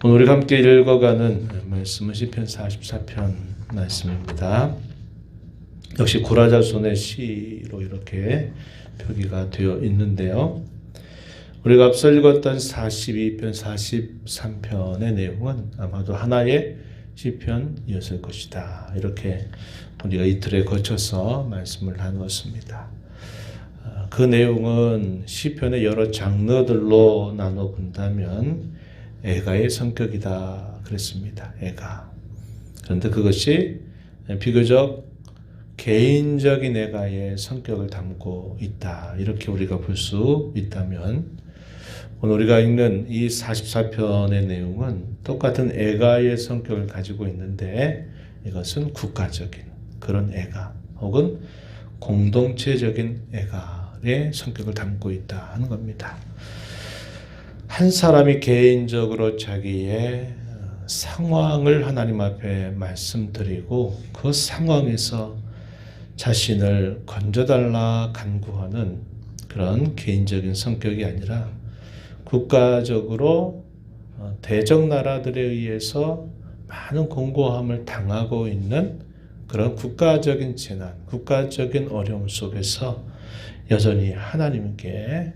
오늘 우리가 함께 읽어가는 말씀은 시편 44편 말씀입니다. 역시 고라자손의 시로 이렇게 표기가 되어 있는데요. 우리가 앞서 읽었던 42편, 43편의 내용은 아마도 하나의 시편이었을 것이다. 이렇게 우리가 이틀에 거쳐서 말씀을 나누었습니다. 그 내용은 시편의 여러 장르들로 나눠 본다면 애가의 성격이다 그랬습니다. 애가. 그런데 그것이 비교적 개인적인 애가의 성격을 담고 있다. 이렇게 우리가 볼 수 있다면 오늘 우리가 읽는 이 44편의 내용은 똑같은 애가의 성격을 가지고 있는데 이것은 국가적인 그런 애가 혹은 공동체적인 애가의 성격을 담고 있다 하는 겁니다. 한 사람이 개인적으로 자기의 상황을 하나님 앞에 말씀드리고 그 상황에서 자신을 건져달라 간구하는 그런 개인적인 성격이 아니라 국가적으로 대적 나라들에 의해서 많은 공고함을 당하고 있는 그런 국가적인 재난, 국가적인 어려움 속에서 여전히 하나님께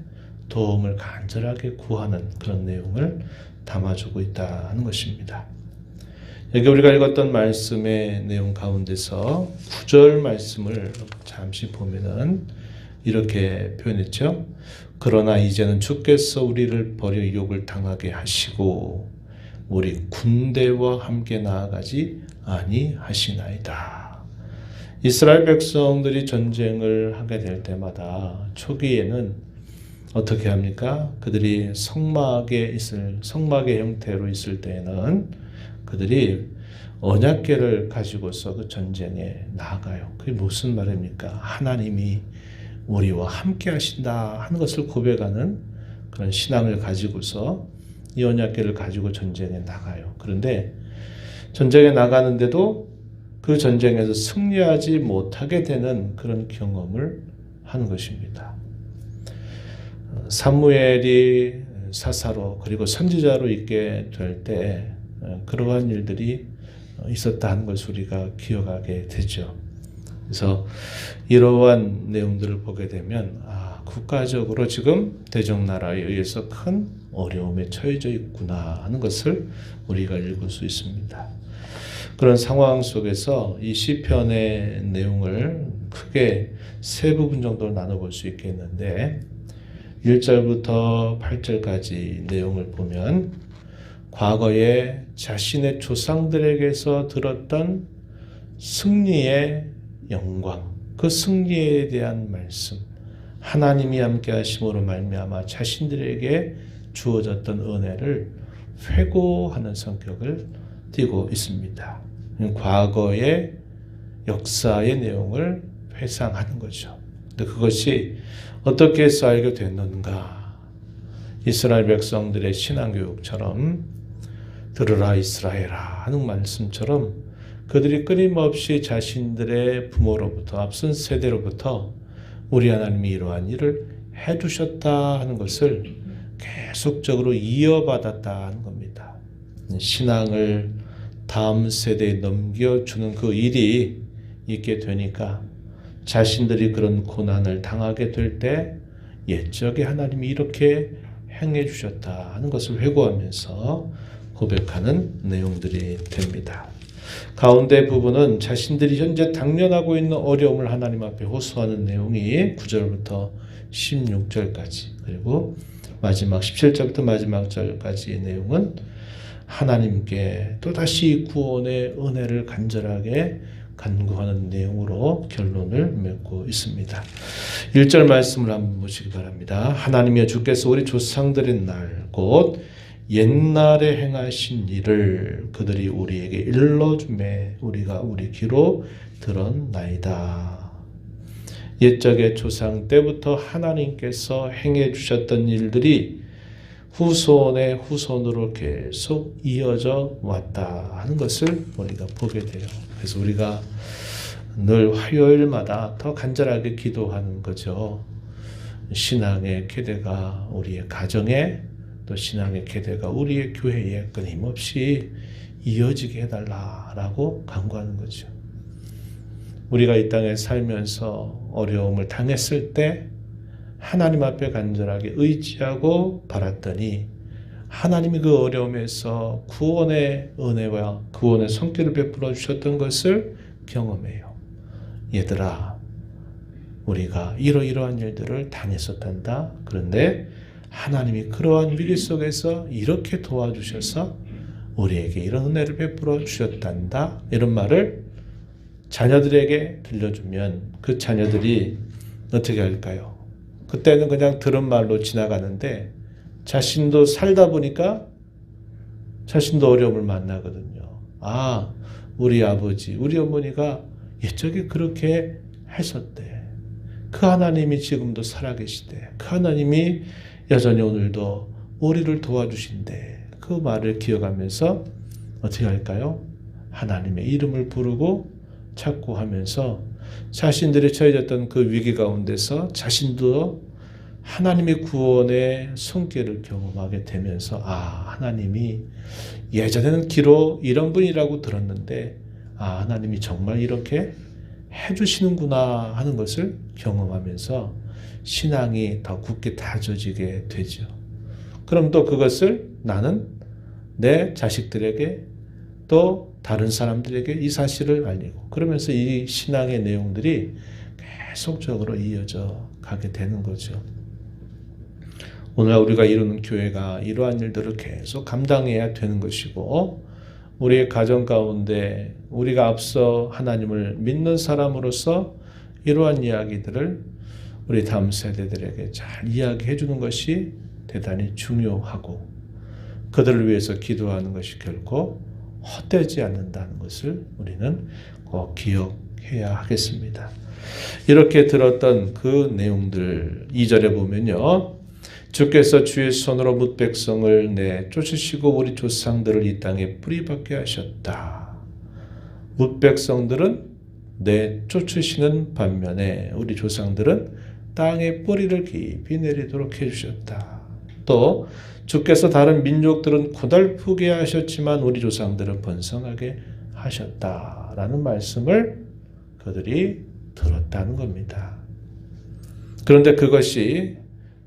도움을 간절하게 구하는 그런 내용을 담아주고 있다는 것입니다. 여기 우리가 읽었던 말씀의 내용 가운데서 9절 말씀을 잠시 보면은 이렇게 표현했죠. 그러나 이제는 주께서 우리를 버려 유혹을 당하게 하시고 우리 군대와 함께 나아가지 아니하시나이다. 이스라엘 백성들이 전쟁을 하게 될 때마다 초기에는 어떻게 합니까? 그들이 성막의 형태로 있을 때에는 그들이 언약궤를 가지고서 그 전쟁에 나아가요. 그게 무슨 말입니까? 하나님이 우리와 함께 하신다 하는 것을 고백하는 그런 신앙을 가지고서 이 언약궤를 가지고 전쟁에 나가요. 그런데 전쟁에 나가는데도 그 전쟁에서 승리하지 못하게 되는 그런 경험을 하는 것입니다. 사무엘이 사사로 그리고 선지자로 있게 될 때 그러한 일들이 있었다 하는 것을 우리가 기억하게 되죠. 그래서 이러한 내용들을 보게 되면 국가적으로 지금 대적 나라에 의해서 큰 어려움에 처해져 있구나 하는 것을 우리가 읽을 수 있습니다. 그런 상황 속에서 이 시편의 내용을 크게 세 부분 정도로 나눠볼 수 있겠는데 1절부터 8절까지 내용을 보면 과거에 자신의 조상들에게서 들었던 승리의 영광, 그 승리에 대한 말씀, 하나님이 함께 하심으로 말미암아 자신들에게 주어졌던 은혜를 회고하는 성격을 띠고 있습니다. 과거의 역사의 내용을 회상하는 거죠. 근데 그것이 어떻게 해서 알게 됐는가? 이스라엘 백성들의 신앙교육처럼 들으라 이스라엘아 하는 말씀처럼 그들이 끊임없이 자신들의 부모로부터 앞선 세대로부터 우리 하나님이 이러한 일을 해주셨다 하는 것을 계속적으로 이어받았다 하는 겁니다. 신앙을 다음 세대에 넘겨주는 그 일이 있게 되니까 자신들이 그런 고난을 당하게 될 때 옛적에 하나님이 이렇게 행해 주셨다 하는 것을 회고하면서 고백하는 내용들이 됩니다. 가운데 부분은 자신들이 현재 당면하고 있는 어려움을 하나님 앞에 호소하는 내용이 9절부터 16절까지 그리고 마지막 17절부터 마지막 절까지의 내용은 하나님께 또다시 구원의 은혜를 간절하게 간구하는 내용으로 결론을 맺고 있습니다. 1절 말씀을 한번 보시기 바랍니다. 하나님이여 주께서 우리 조상들의 날 곧 옛날에 행하신 일을 그들이 우리에게 일러주매 우리가 우리 귀로 들었나이다. 옛적의 조상 때부터 하나님께서 행해 주셨던 일들이 후손의 후손으로 계속 이어져 왔다 하는 것을 우리가 보게 돼요. 그래서 우리가 늘 화요일마다 더 간절하게 기도하는 거죠. 신앙의 기대가 우리의 가정에 또 신앙의 계대가 우리의 교회에 끊임없이 이어지게 해달라라고 간구하는 거죠. 우리가 이 땅에 살면서 어려움을 당했을 때 하나님 앞에 간절하게 의지하고 바랐더니 하나님이 그 어려움에서 구원의 은혜와 구원의 손길을 베풀어 주셨던 것을 경험해요. 얘들아, 우리가 이러이러한 일들을 당했었단다. 그런데 하나님이 그러한 위기 속에서 이렇게 도와주셔서 우리에게 이런 은혜를 베풀어 주셨단다. 이런 말을 자녀들에게 들려주면 그 자녀들이 어떻게 할까요? 그때는 그냥 들은 말로 지나가는데 자신도 살다 보니까 자신도 어려움을 만나거든요. 아, 우리 아버지, 우리 어머니가 옛적에 그렇게 했었대. 그 하나님이 지금도 살아계시대. 그 하나님이 여전히 오늘도 우리를 도와주신대. 그 말을 기억하면서 어떻게 할까요? 하나님의 이름을 부르고 찾고 하면서 자신들이 처해졌던 그 위기 가운데서 자신도 하나님의 구원의 손길을 경험하게 되면서 하나님이 예전에는 기로 이런 분이라고 들었는데 하나님이 정말 이렇게 해주시는구나 하는 것을 경험하면서 신앙이 더 굳게 다져지게 되죠. 그럼 또 그것을 나는 내 자식들에게 또 다른 사람들에게 이 사실을 알리고 그러면서 이 신앙의 내용들이 계속적으로 이어져 가게 되는 거죠. 오늘 우리가 이루는 교회가 이러한 일들을 계속 감당해야 되는 것이고 우리의 가정 가운데 우리가 앞서 하나님을 믿는 사람으로서 이러한 이야기들을 우리 다음 세대들에게 잘 이야기해 주는 것이 대단히 중요하고 그들을 위해서 기도하는 것이 결코 헛되지 않는다는 것을 우리는 꼭 기억해야 하겠습니다. 이렇게 들었던 그 내용들 2절에 보면요. 주께서 주의 손으로 뭇 백성을 내쫓으시고 우리 조상들을 이 땅에 뿌리박게 하셨다. 뭇 백성들은 내쫓으시는 반면에 우리 조상들은 땅에 뿌리를 깊이 내리도록 해주셨다. 또 주께서 다른 민족들은 고달프게 하셨지만 우리 조상들은 번성하게 하셨다라는 말씀을 그들이 들었다는 겁니다. 그런데 그것이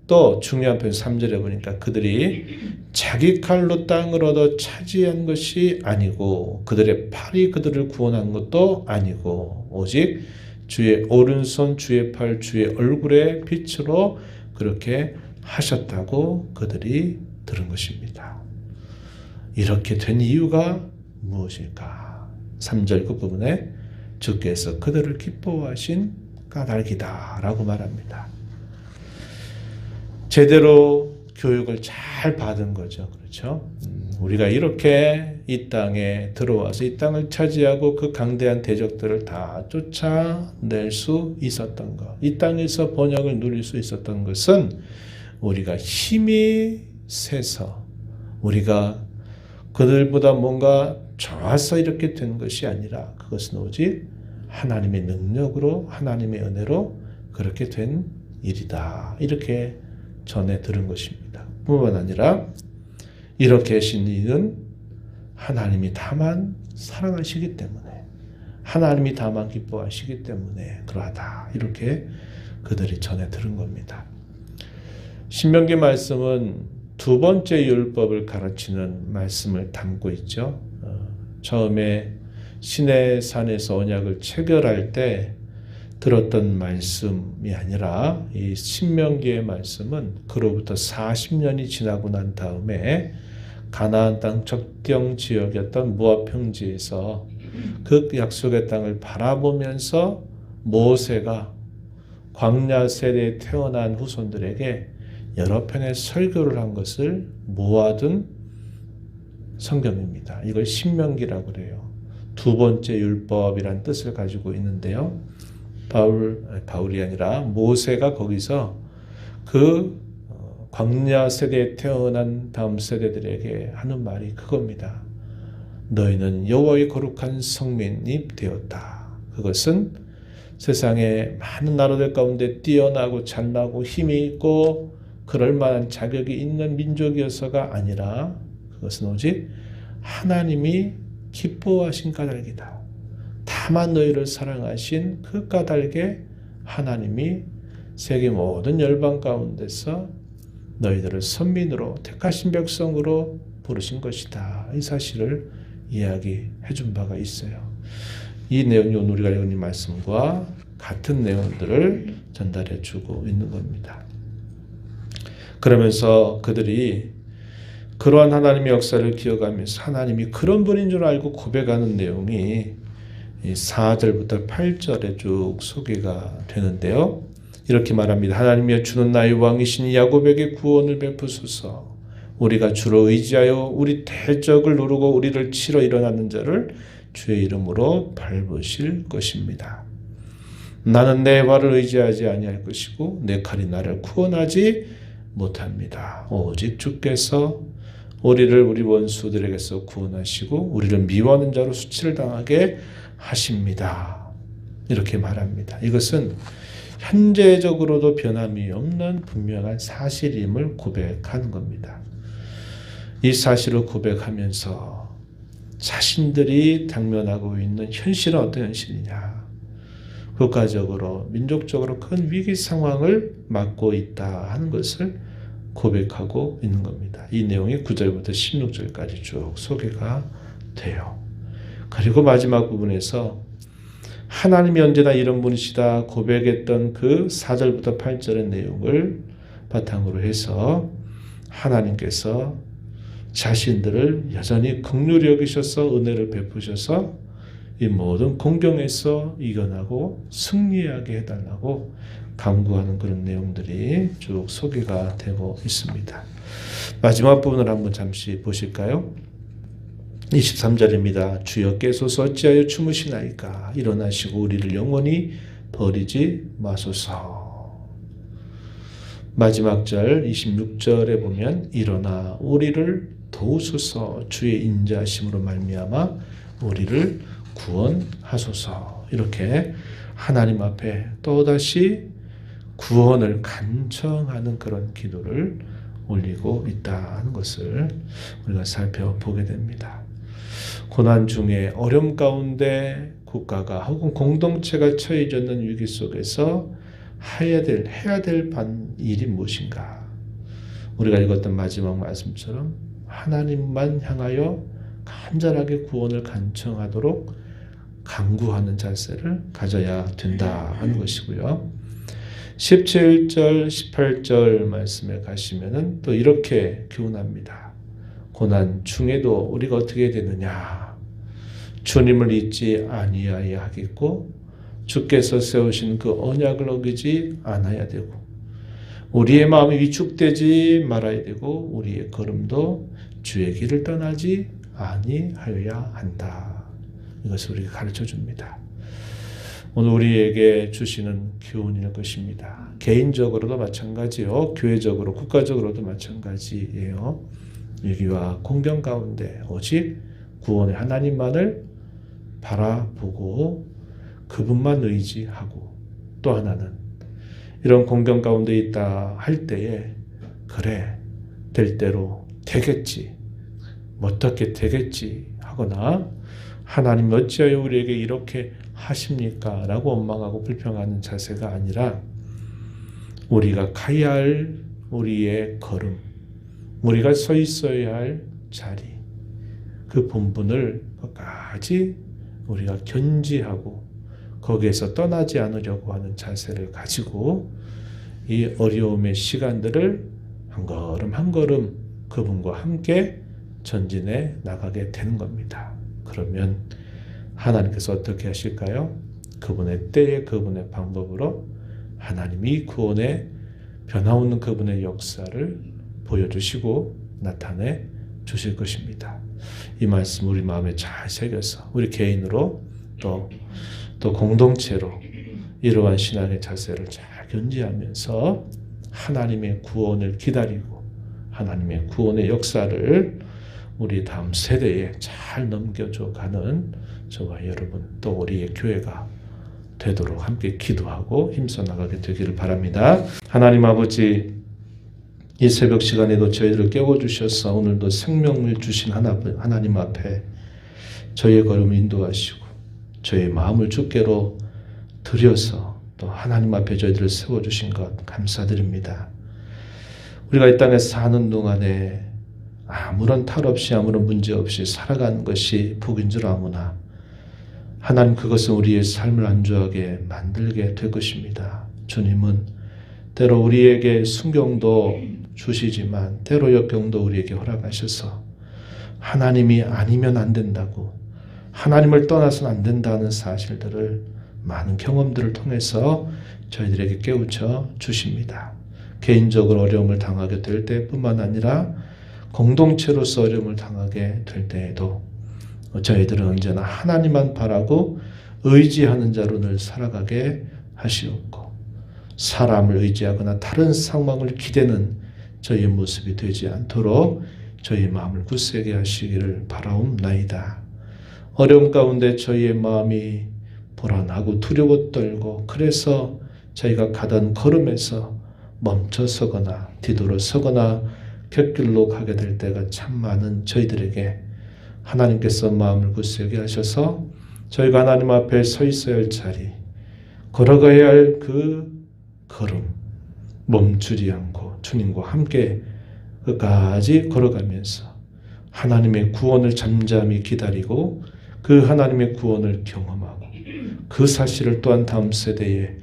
또 중요한 표현 3절에 보니까 그들이 자기 칼로 땅을 얻어 차지한 것이 아니고 그들의 팔이 그들을 구원한 것도 아니고 오직 주의 오른손, 주의 팔, 주의 얼굴의 빛으로 그렇게 하셨다고 그들이 들은 것입니다. 이렇게 된 이유가 무엇일까? 3절 그 부분에 주께서 그들을 기뻐하신 까닭이다라고 말합니다. 제대로 교육을 잘 받은 거죠. 그렇죠? 우리가 이렇게 이 땅에 들어와서 이 땅을 차지하고 그 강대한 대적들을 다 쫓아낼 수 있었던 것. 이 땅에서 번영을 누릴 수 있었던 것은 우리가 힘이 세서 우리가 그들보다 뭔가 좋아서 이렇게 된 것이 아니라 그것은 오직 하나님의 능력으로 하나님의 은혜로 그렇게 된 일이다. 이렇게 전해 들은 것입니다. 뿐만 아니라 이렇게 하신 이는 하나님이 다만 사랑하시기 때문에 하나님이 다만 기뻐하시기 때문에 그러하다. 이렇게 그들이 전해 들은 겁니다. 신명기 말씀은 두 번째 율법을 가르치는 말씀을 담고 있죠. 처음에 시내산에서 언약을 체결할 때 들었던 말씀이 아니라 이 신명기의 말씀은 그로부터 40년이 지나고 난 다음에 가나안 땅 적경 지역이었던 모압 평지에서 그 약속의 땅을 바라보면서 모세가 광야 세대에 태어난 후손들에게 여러 편의 설교를 한 것을 모아둔 성경입니다. 이걸 신명기라고 그래요. 두 번째 율법이란 뜻을 가지고 있는데요. 바울이 아니라 모세가 거기서 그 광야 세대에 태어난 다음 세대들에게 하는 말이 그겁니다. 너희는 여호와의 거룩한 성민이 되었다. 그것은 세상의 많은 나라들 가운데 뛰어나고 잘나고 힘이 있고 그럴 만한 자격이 있는 민족이어서가 아니라 그것은 오직 하나님이 기뻐하신 까닭이다. 다만 너희를 사랑하신 그 까닭에 하나님이 세계 모든 열방 가운데서 너희들을 선민으로 택하신 백성으로 부르신 것이다. 이 사실을 이야기해 준 바가 있어요. 이 내용이 오늘 우리가 읽은 이 말씀과 같은 내용들을 전달해 주고 있는 겁니다. 그러면서 그들이 그러한 하나님의 역사를 기억하면서 하나님이 그런 분인 줄 알고 고백하는 내용이 4절부터 8절에 쭉 소개가 되는데요. 이렇게 말합니다. 하나님이여 주는 나의 왕이신 야곱에게 구원을 베푸소서. 우리가 주로 의지하여 우리 대적을 누르고 우리를 치러 일어나는 자를 주의 이름으로 밟으실 것입니다. 나는 내 활을 의지하지 아니할 것이고 내 칼이 나를 구원하지 못합니다. 오직 주께서 우리를 우리 원수들에게서 구원하시고 우리를 미워하는 자로 수치를 당하게 하십니다. 이렇게 말합니다. 이것은 현재적으로도 변함이 없는 분명한 사실임을 고백하는 겁니다. 이 사실을 고백하면서 자신들이 당면하고 있는 현실은 어떤 현실이냐. 국가적으로 민족적으로 큰 위기 상황을 맞고 있다 하는 것을 고백하고 있는 겁니다. 이 내용이 9절부터 16절까지 쭉 소개가 돼요. 그리고 마지막 부분에서 하나님이 언제나 이런 분이시다 고백했던 그 4절부터 8절의 내용을 바탕으로 해서 하나님께서 자신들을 여전히 긍휼히 여기셔서 은혜를 베푸셔서 이 모든 공경에서 이겨나고 승리하게 해달라고 간구하는 그런 내용들이 쭉 소개가 되고 있습니다. 마지막 부분을 한번 잠시 보실까요? 23절입니다. 주여 깨소서 어찌하여 주무시나이까 일어나시고 우리를 영원히 버리지 마소서. 마지막 절 26절에 보면 일어나 우리를 도우소서 주의 인자하심으로 말미암아 우리를 구원하소서. 이렇게 하나님 앞에 또다시 구원을 간청하는 그런 기도를 올리고 있다는 것을 우리가 살펴보게 됩니다. 고난 중에 어려움 가운데 국가가 혹은 공동체가 처해져 있는 위기 속에서 해야 될 일이 무엇인가? 우리가 읽었던 마지막 말씀처럼 하나님만 향하여 간절하게 구원을 간청하도록 간구하는 자세를 가져야 된다 하는 것이고요. 17절, 18절 말씀에 가시면은 또 이렇게 교훈합니다. 고난 중에도 우리가 어떻게 되느냐? 주님을 잊지 아니하야 하겠고 주께서 세우신 그 언약을 어기지 않아야 되고 우리의 마음이 위축되지 말아야 되고 우리의 걸음도 주의 길을 떠나지 아니하여야 한다. 이것을 우리에게 가르쳐 줍니다. 오늘 우리에게 주시는 교훈일 것입니다. 개인적으로도 마찬가지요. 교회적으로, 국가적으로도 마찬가지예요. 위기와 공경 가운데 오직 구원의 하나님만을 바라보고 그분만 의지하고 또 하나는 이런 공경 가운데 있다 할 때에 그래 될 대로 되겠지 어떻게 되겠지 하거나 하나님 어찌하여 우리에게 이렇게 하십니까? 라고 원망하고 불평하는 자세가 아니라 우리가 가야 할 우리의 걸음 우리가 서 있어야 할 자리 그 본분을 끝까지 우리가 견지하고 거기에서 떠나지 않으려고 하는 자세를 가지고 이 어려움의 시간들을 한 걸음 한 걸음 그분과 함께 전진해 나가게 되는 겁니다. 그러면 하나님께서 어떻게 하실까요? 그분의 때에 그분의 방법으로 하나님이 구원의 변화없는 그분의 역사를 보여주시고 나타내 주실 것입니다. 이 말씀 우리 마음에 잘 새겨서 우리 개인으로 또 공동체로 이러한 신앙의 자세를 잘 견지하면서 하나님의 구원을 기다리고 하나님의 구원의 역사를 우리 다음 세대에 잘 넘겨줘 가는 저와 여러분 또 우리의 교회가 되도록 함께 기도하고 힘써 나가게 되기를 바랍니다. 하나님 아버지 이 새벽 시간에도 저희들을 깨워주셔서 오늘도 생명을 주신 하나님 앞에 저희의 걸음을 인도하시고 저희의 마음을 주께로 드려서 또 하나님 앞에 저희들을 세워주신 것 감사드립니다. 우리가 이 땅에 사는 동안에 아무런 탈 없이 아무런 문제 없이 살아가는 것이 복인 줄 아무나 하나님 그것은 우리의 삶을 안주하게 만들게 될 것입니다. 주님은 때로 우리에게 순경도 주시지만 때로 역경도 우리에게 허락하셔서 하나님이 아니면 안 된다고 하나님을 떠나서는 안 된다는 사실들을 많은 경험들을 통해서 저희들에게 깨우쳐 주십니다. 개인적으로 어려움을 당하게 될 때뿐만 아니라 공동체로서 어려움을 당하게 될 때에도 저희들은 언제나 하나님만 바라고 의지하는 자로 늘 살아가게 하시옵고 사람을 의지하거나 다른 상황을 기대는 저희의 모습이 되지 않도록 저희의 마음을 굳세게 하시기를 바라옵나이다. 어려움 가운데 저희의 마음이 불안하고 두려워 떨고 그래서 저희가 가던 걸음에서 멈춰서거나 뒤돌아서거나 곁길로 가게 될 때가 참 많은 저희들에게 하나님께서 마음을 굳세게 하셔서 저희가 하나님 앞에 서 있어야 할 자리, 걸어가야 할 그 걸음 멈추지 않고 주님과 함께 끝까지 걸어가면서 하나님의 구원을 잠잠히 기다리고 그 하나님의 구원을 경험하고 그 사실을 또한 다음 세대에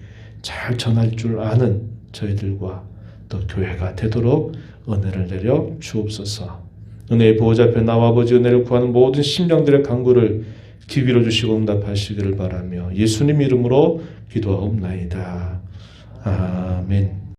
잘 전할 줄 아는 저희들과 또 교회가 되도록 은혜를 내려 주옵소서. 은혜의 보호자 앞에 나와 아버지 은혜를 구하는 모든 심령들의 간구를 기회로 주시고 응답하시기를 바라며 예수님 이름으로 기도하옵나이다. 아멘.